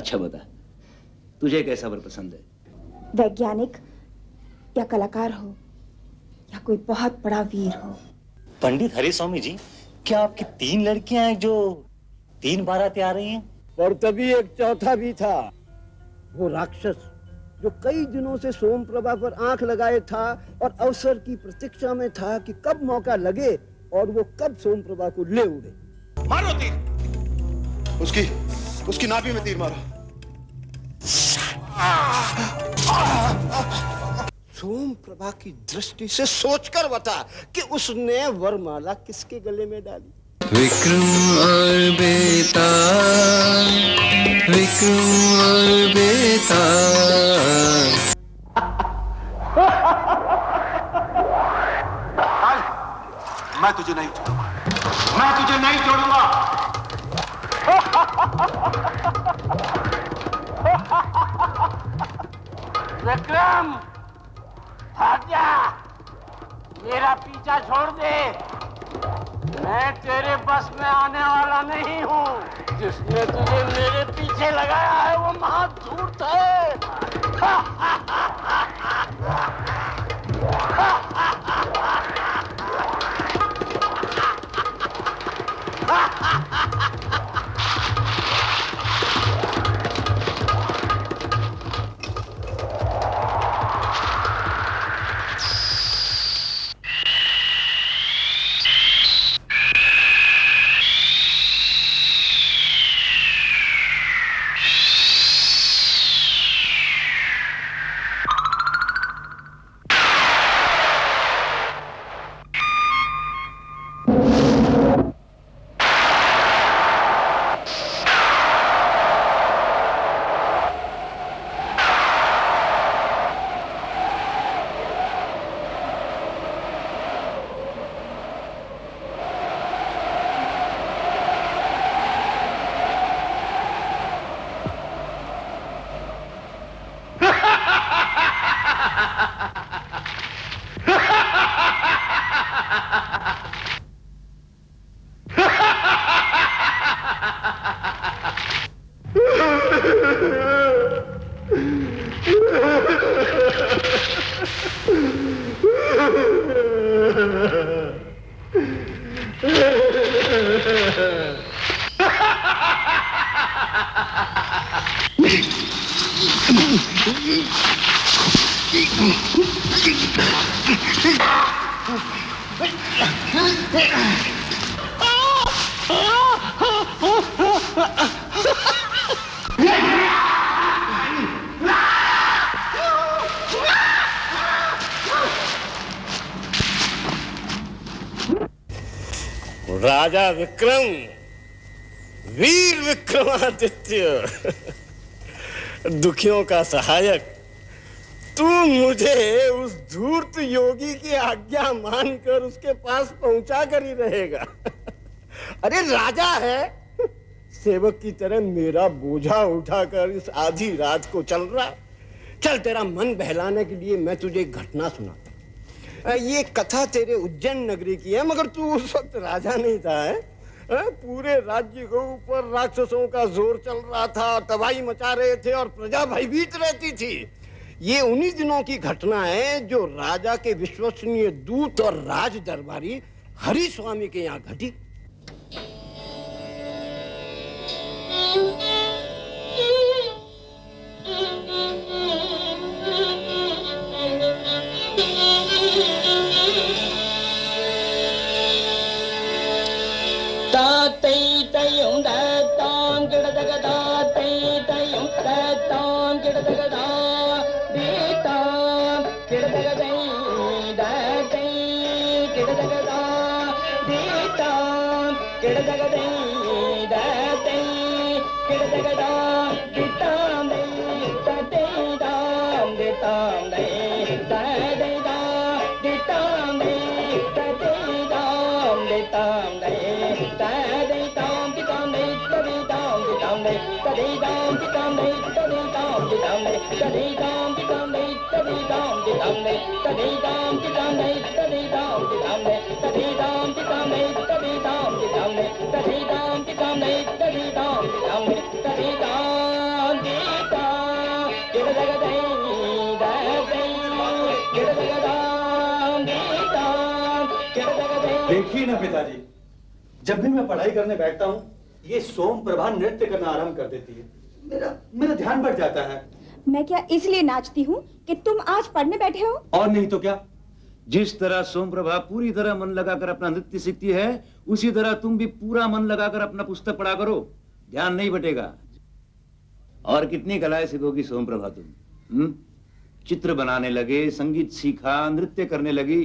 अच्छा बता, तुझे कैसा वर पसंद है? वैज्ञानिक या कलाकार हो या कोई बहुत बड़ा वीर हो। पंडित हरि स्वामी जी, क्या आपकी 3 लड़कियां हैं जो 3 बारातें आ रही हैं? और तभी एक चौथा भी था, वो राक्षस जो कई दिनों से सोम प्रभा पर आंख लगाए था और अवसर की प्रतीक्षा में था कि कब मौका लगे और वो कब सोम प्रभा को ले उड़े। मारो तीर, उसकी नाभि में तीर मारो। सोम प्रभा की दृष्टि से सोचकर बता कि उसने वरमाला किसके गले में डाली। विक्रम और बेताल, विक्रम और बेताल। मैं तुझे नहीं छोड़ूंगा, मैं तुझे नहीं छोड़ूंगा। विक्रम, भाग जा, मेरा पीछा छोड़ दे। मैं तेरे बस में आने वाला नहीं हूँ। जिसने तुझे मेरे पीछे लगाया है वो महाधूर्त है। राजा विक्रम, वीर विक्रमादित्य, दुखियों का सहायक, तू मुझे उस धूर्त योगी की आज्ञा मानकर उसके पास पहुंचा कर ही रहेगा। अरे राजा है, सेवक की तरह मेरा बोझा उठाकर इस आधी रात को चल रहा। चल, तेरा मन बहलाने के लिए मैं तुझे एक घटना सुनाता। ये कथा तेरे उज्जैन नगरी की है, मगर तू उस वक्त राजा नहीं था। है पूरे राज्य के ऊपर राक्षसों का जोर चल रहा था, तबाही मचा रहे थे और प्रजा भयभीत रहती थी। ये उन्हीं दिनों की घटना है जो राजा के विश्वसनीय दूत और राज दरबारी हरि स्वामी के यहाँ घटी। देखिए ना पिताजी, जब भी मैं पढ़ाई करने बैठता हूँ ये सोम प्रभा नृत्य करना आरंभ कर देती है। मेरा ध्यान बढ़ जाता है। मैं क्या इसलिए नाचती हूँ कि तुम आज पढ़ने बैठे हो? और नहीं तो क्या। जिस तरह सोम प्रभा पूरी तरह मन लगाकर अपना नृत्य सीखती है, उसी तरह तुम भी पूरा मन लगाकर अपना पुस्तक पढ़ा करो, ध्यान नहीं बटेगा। और कितनी कलाएं सीखोगी सोम प्रभा तुम? चित्र बनाने लगे, संगीत सीखा, नृत्य करने लगी,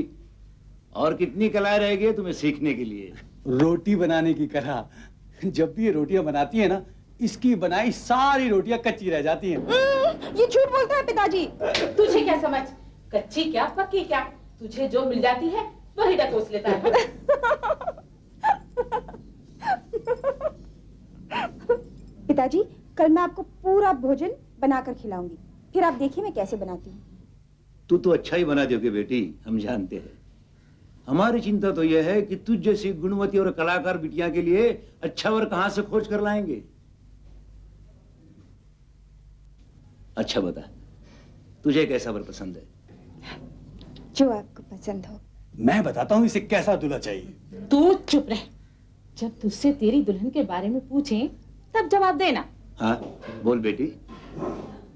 और कितनी कलाएं रहेगी तुम्हें सीखने के लिए। रोटी बनाने की कला। जब भी ये रोटियां बनाती है ना, इसकी बनाई सारी रोटियां कच्ची रह जाती हैं। ये झूठ बोलता है पिताजी। तुझे क्या समझ, कच्ची क्या पक्की क्या, तुझे जो मिल जाती है वही डकोस लेता है। पिताजी, कल मैं आपको पूरा भोजन बनाकर खिलाऊंगी, फिर आप देखिए मैं कैसे बनाती हूँ। तू तो अच्छा ही बना दोगे बेटी, हम जानते हैं। हमारी चिंता तो यह है कि तुझ जैसी गुणवती और कलाकार बिटिया के लिए अच्छा वर कहां से खोज कर लाएंगे। अच्छा बता, तुझे कैसा वर पसंद है? जो आपको पसंद हो। मैं बताता हूँ इसे कैसा दूल्हा चाहिए। तू चुप रह, जब तुझसे तेरी दुल्हन के बारे में पूछें तब जवाब देना। हाँ बोल बेटी।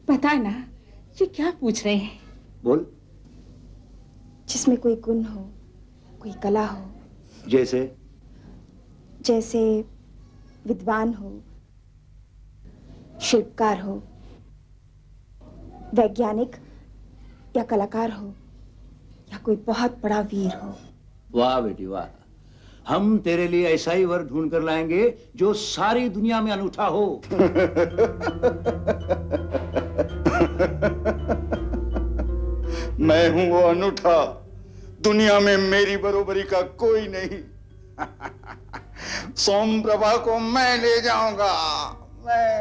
पता ना ये क्या पूछ रहे हैं। बोल। जिसमें कोई गुण हो, कोई कला हो। जैसे? जैसे विद्वान हो, शिल्पकार हो, वैज्ञानिक या कलाकार हो, या कोई बहुत बड़ा वीर हो। वाह बेटी वाह, हम तेरे लिए ऐसा ही वर ढूंढ कर लाएंगे जो सारी दुनिया में अनूठा हो। मैं हूं वो अनूठा, दुनिया में मेरी बरोबरी का कोई नहीं। सोम प्रभा को मैं ले जाऊंगा, मैं।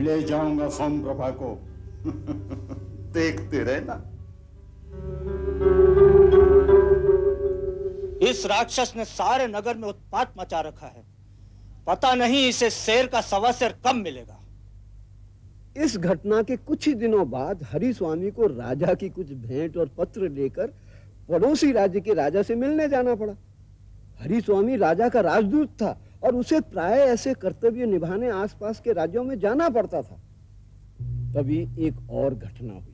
ले जाऊंगा सोम प्रभा को। देखते रहना। इस राक्षस ने सारे नगर में उत्पात मचा रखा है, पता नहीं इसे शेर का सवा शेर कब मिलेगा। इस घटना के कुछ ही दिनों बाद हरि स्वामी को राजा की कुछ भेंट और पत्र लेकर पड़ोसी राज्य के राजा से मिलने जाना पड़ा। हरि स्वामी राजा का राजदूत था और उसे प्राय ऐसे कर्तव्य निभाने आसपास के राज्यों में जाना पड़ता था। तभी एक और घटना हुई।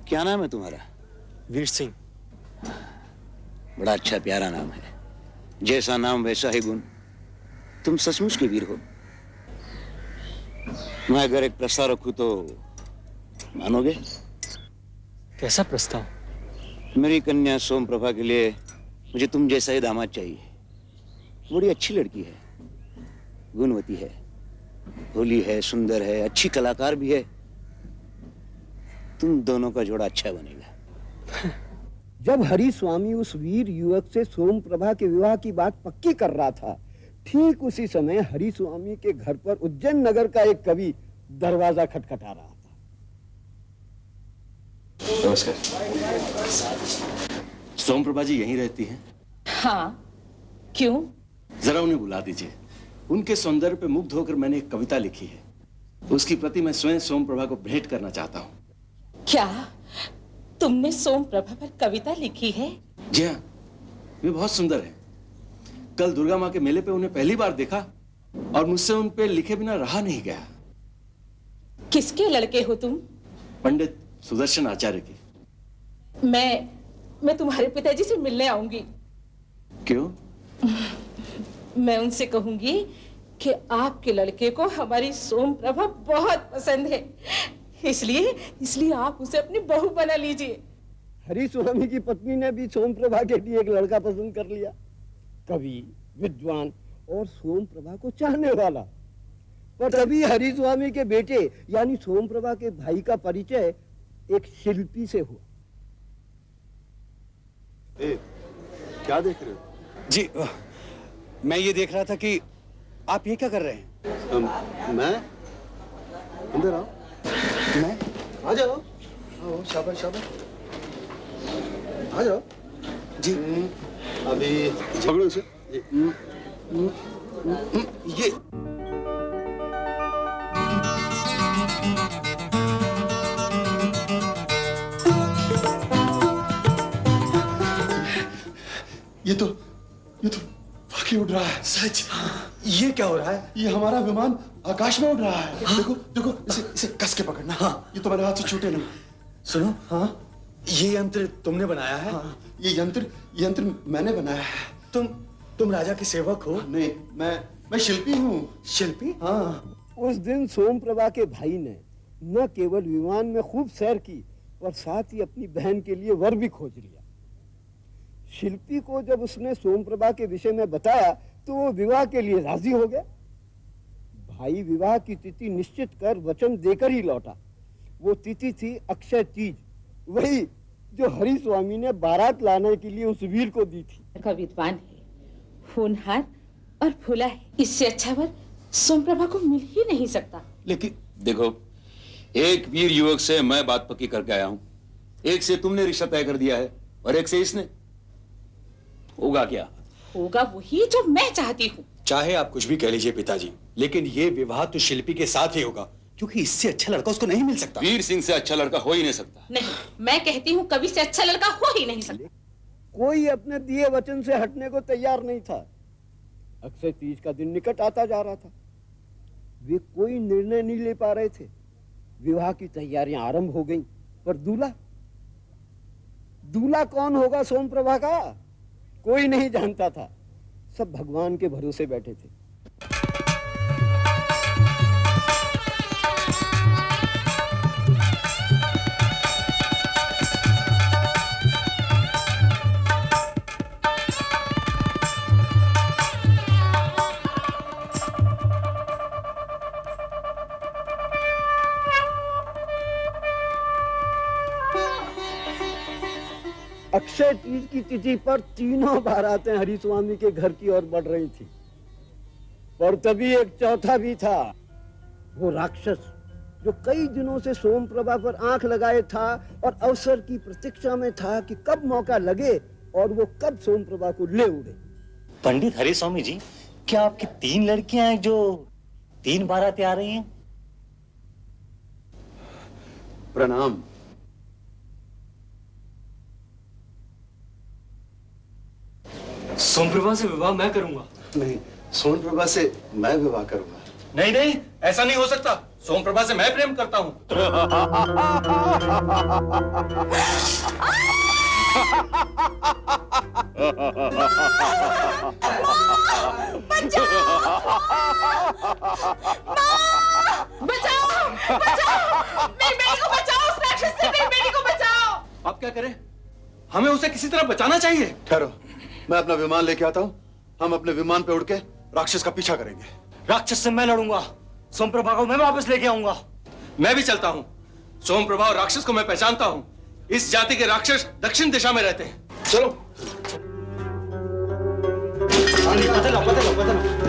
क्या नाम है तुम्हारा? वीर सिंह। बड़ा अच्छा प्यारा नाम है, जैसा नाम वैसा ही गुण। तुम सचमुच के वीर हो। मैं अगर एक प्रस्ताव रखूं तो मानोगे? कैसा प्रस्ताव? मेरी कन्या सोम प्रभा के लिए मुझे तुम जैसा ही दामाद चाहिए। बड़ी अच्छी लड़की है, गुणवती है, भोली है, सुंदर है, अच्छी कलाकार भी है। तुम दोनों का जोड़ा अच्छा बनेगा। जब हरि स्वामी उस वीर युवक से सोम प्रभा के विवाह की बात पक्की कर रहा था, ठीक उसी समय हरि स्वामी के घर पर उज्जैन नगर का एक कवि दरवाजा खटखटा रहा था। नमस्कार। सोम प्रभा जी यहीं रहती हैं? हाँ, क्यों? जरा उन्हें बुला दीजिए। उनके सौंदर्य पे मुग्ध होकर मैंने एक कविता लिखी है, उसकी प्रति मैं स्वयं सोम प्रभा को भेंट करना चाहता हूँ। क्या तुमने सोम प्रभा पर कविता लिखी है? जी हाँ, वे बहुत सुंदर है। कल दुर्गा माँ के मेले पे उन्हें पहली बार देखा और मुझसे उन पे लिखे बिना रहा नहीं गया। किसके लड़के हो तुम? पंडित सुदर्शन आचार्य की। मैं तुम्हारे पिताजी से मिलने आऊंगी। क्यों? मैं उनसे कहूंगी कि आपके लड़के को हमारी सोम प्रभा बहुत पसंद है, इसलिए आप उसे अपनी बहू बना लीजिए। हरि स्वामी की पत्नी ने भी सोम प्रभा के लिए एक लड़का पसंद कर लिया, कवि, विद्वान और सोम प्रभा को चाहने वाला। पर तभी हरि स्वामी के बेटे यानी सोम प्रभा के भाई का परिचय एक शिल्पी से हुआ। क्या देख रहे हो? जी मैं ये देख रहा था कि आप ये क्या कर रहे हैं। मैं अंदर आओ। मैं आ जाओ। आओ, शाबाश शाबाश, आ जाओ जी। अभी पकड़ो इसे। ये तो वाकई उड़ रहा है। सच? ये क्या हो रहा है? ये हमारा विमान आकाश में उड़ रहा है। हाँ? देखो इसे कस के पकड़ना। हाँ। ये तुम्हारे हाथ से छूटे नहीं। सुनो, हाँ, ये यंत्र तुमने बनाया है? हाँ, ये यंत्र मैंने बनाया है। तुम राजा के सेवक हो? नहीं, मैं शिल्पी हूँ। शिल्पी? हाँ। उस दिन सोम प्रभा के भाई ने न केवल विमान में खूब सैर की, पर साथ ही अपनी बहन के लिए वर भी खोज लिया। शिल्पी को जब उसने सोम प्रभा के विषय में बताया तो वो विवाह के लिए राजी हो गया। भाई विवाह की तिथि निश्चित कर वचन देकर ही लौटा। वो तिथि थी अक्षय तीज, वही जो हरि स्वामी ने बारात लाने के लिए उस वीर को दी थी। का विद्वान है, होनहार और भोला है। इससे अच्छा वर सोम प्रभा को मिल ही नहीं सकता। लेकिन देखो, एक वीर युवक से मैं बात पक्की करके आया हूं। एक से तुमने रिश्ता तय कर दिया है और एक से इसने। होगा क्या? होगा वही जो मैं चाहती हूँ। चाहे आप कुछ भी कह लीजिए पिताजी, लेकिन ये विवाह तो शिल्पी के साथ ही होगा, क्योंकि इससे अच्छा लड़का उसको नहीं मिल सकता। वीर सिंह से अच्छा लड़का हो ही नहीं सकता। नहीं, मैं कहती हूँ कवि से अच्छा लड़का हो ही नहीं सकता। कोई अपने दिए वचन से हटने को तैयार नहीं था। अक्षय तीज का दिन निकट आता जा रहा था। वे कोई निर्णय नहीं ले पा रहे थे। विवाह की तैयारियां आरंभ हो गईं, पर दूल्हा कौन होगा सोम प्रभा का कोई नहीं जानता था। सब भगवान के भरोसे बैठे थे। अक्षय तीज की तिथि पर तीनों बारातें हरि स्वामी के घर की ओर बढ़ रही थी, पर तभी एक चौथा भी था। वो राक्षस जो कई दिनों से सोम प्रभा पर आंख लगाए था और अवसर की प्रतीक्षा में था कि कब मौका लगे और वो कब सोम प्रभा को ले उड़े। पंडित हरि स्वामी जी, क्या आपकी 3 लड़कियां हैं जो 3 बारातें आ रही हैं? प्रणाम। सोम प्रभा से विवाह मैं करूंगा। नहीं, सोम प्रभा से मैं विवाह करूंगा। नहीं नहीं, ऐसा नहीं हो सकता। सोम प्रभा से मैं प्रेम करता हूँ। बचाओ! मेरी बेटी को बचाओ! उस राक्षस से मेरी बेटी को बचाओ! आप क्या करें? हमें उसे किसी तरह बचाना चाहिए। ठहरो, मैं अपना विमान लेके आता हूँ। हम अपने विमान पे उड़ के राक्षस का पीछा करेंगे। राक्षस से मैं लड़ूंगा, सोम प्रभा को मैं वापस लेके आऊंगा। मैं भी चलता हूँ। सोम प्रभा और राक्षस को मैं पहचानता हूँ। इस जाति के राक्षस दक्षिण दिशा में रहते हैं। चलो। बदलो।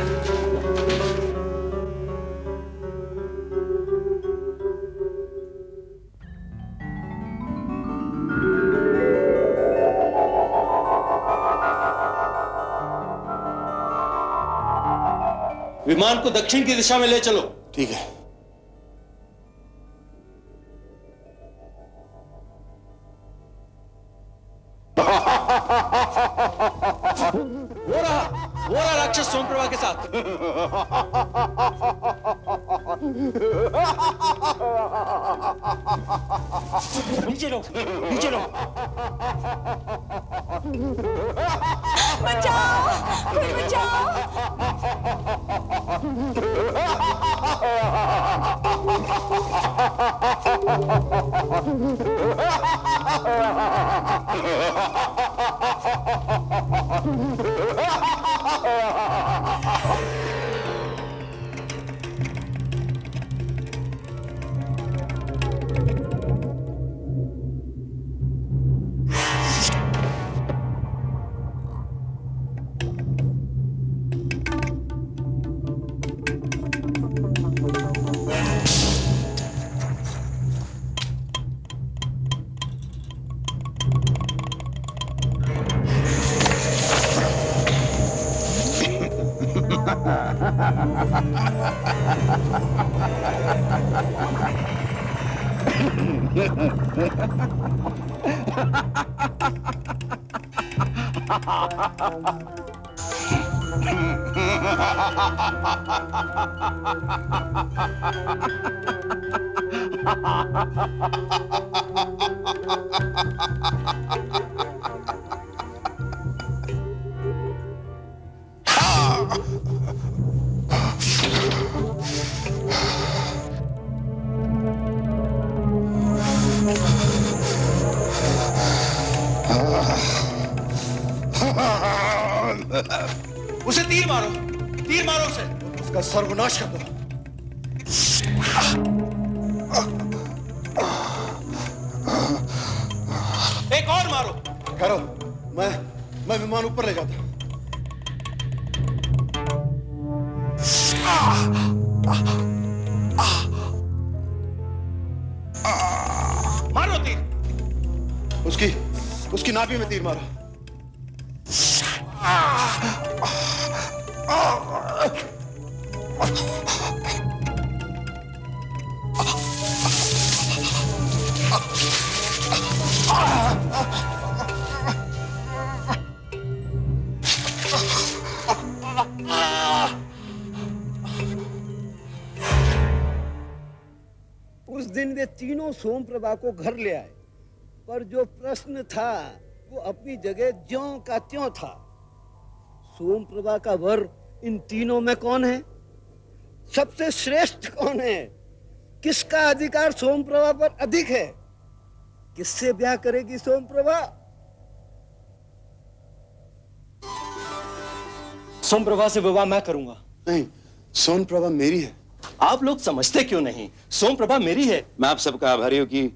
विमान को दक्षिण की दिशा में ले चलो। ठीक है। वो रहा राक्षस सोमप्रभा के साथ। नीचे लो, नीचे लो। बचाओ, कोई बचाओ। उसे तीर मारो उसे। उसका सर्वनाश कर दो। एक और मारो। करो, मैं विमान ऊपर ले जाता हूं। मारो तीर। उसकी नाभि में तीर मारो। उस दिन वे तीनों सोमप्रभा को घर ले आए, पर जो प्रश्न था वो अपनी जगह ज्यों का त्यों था। सोमप्रभा का वर इन तीनों में कौन है? सबसे श्रेष्ठ कौन है? किसका अधिकार सोमप्रभा पर अधिक है? किससे ब्याह करेगी सोमप्रभा? सोमप्रभा से विवाह मैं करूंगा। नहीं, सोमप्रभा मेरी है। आप लोग समझते क्यों नहीं? सोमप्रभा मेरी है। मैं आप सबका आभारी हूं कि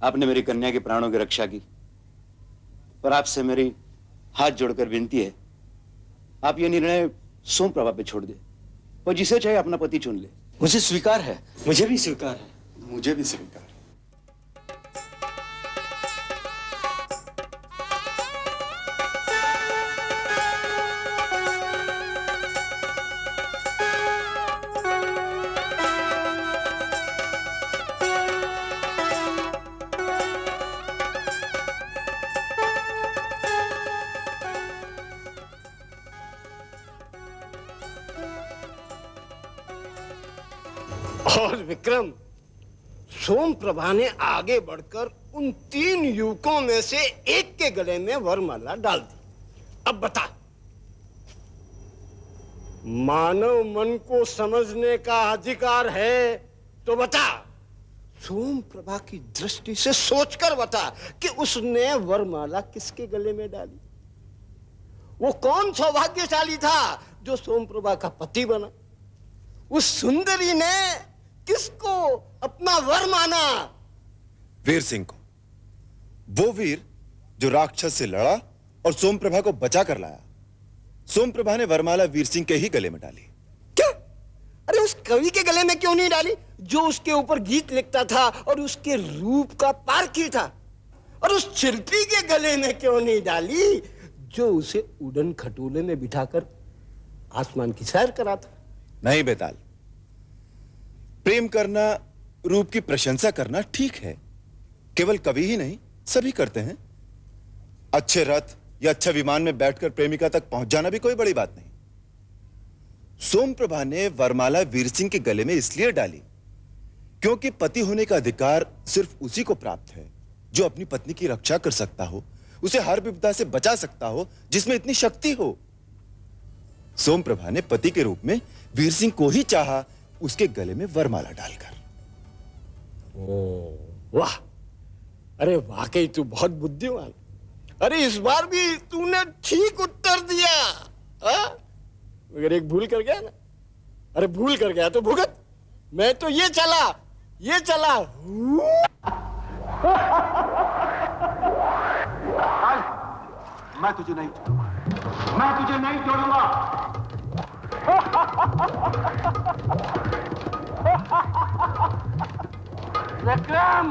आपने मेरी कन्या के प्राणों की रक्षा की, पर आपसे मेरी हाथ जोड़कर विनती है, आप ये निर्णय सोमप्रभा पे छोड़ दे, और जिसे चाहे अपना पति चुन ले। मुझे स्वीकार है, मुझे भी स्वीकार है। मुझे भी स्वीकार। और विक्रम, सोमप्रभा ने आगे बढ़कर उन तीन युवकों में से एक के गले में वरमाला डाल दी। अब बता, मानव मन को समझने का अधिकार है तो बता, सोमप्रभा की दृष्टि से सोचकर बता कि उसने वरमाला किसके गले में डाली। वो कौन सौभाग्यशाली था जो सोमप्रभा का पति बना? उस सुंदरी ने किसको अपना वर माना? वीर सिंह को। वो वीर जो राक्षस से लड़ा और सोमप्रभा को बचा कर लाया। सोमप्रभा ने वरमाला वीर सिंह के ही गले में डाली। क्या? अरे उस कवि के गले में क्यों नहीं डाली जो उसके ऊपर गीत लिखता था और उसके रूप का पारखी था? और उस शिल्पी के गले में क्यों नहीं डाली जो उसे उड़न खटोले में बिठाकर आसमान की सैर कराता? नहीं बेताल, प्रेम करना, रूप की प्रशंसा करना ठीक है, केवल कवि ही नहीं सभी करते हैं। अच्छे रथ, या अच्छा विमान में बैठकर प्रेमिका तक पहुंच जाना भी कोई बड़ी बात नहीं। सोम प्रभा ने वरमाला वीर सिंह के गले में इसलिए डाली क्योंकि पति होने का अधिकार सिर्फ उसी को प्राप्त है जो अपनी पत्नी की रक्षा कर सकता हो, उसे हर विपदा से बचा सकता हो, जिसमें इतनी शक्ति हो। सोम प्रभा ने पति के रूप में वीर सिंह को ही चाहा, उसके गले में वरमाला डालकर। वाह, अरे वाकई तू बहुत बुद्धिमान। अरे इस बार भी तूने ठीक उत्तर दिया। अगर एक भूल कर गया ना, अरे भूल कर गया तो भुगत। मैं तो ये चला मैं तुझे नहीं छोड़ूंगा, मैं तुझे नहीं छोड़ूंगा। विक्रम,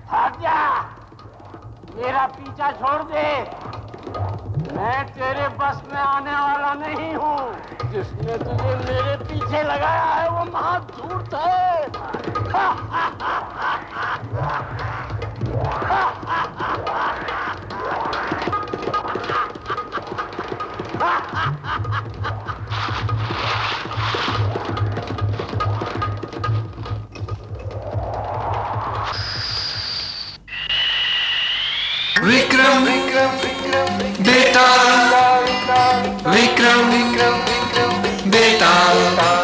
भाग जा, मेरा पीछा छोड़ दे। मैं तेरे बस में आने वाला नहीं हूँ। जिसने तुझे मेरे पीछे लगाया है वो महाधूर्त है। विक्रम बेटा, विक्रम बेटा।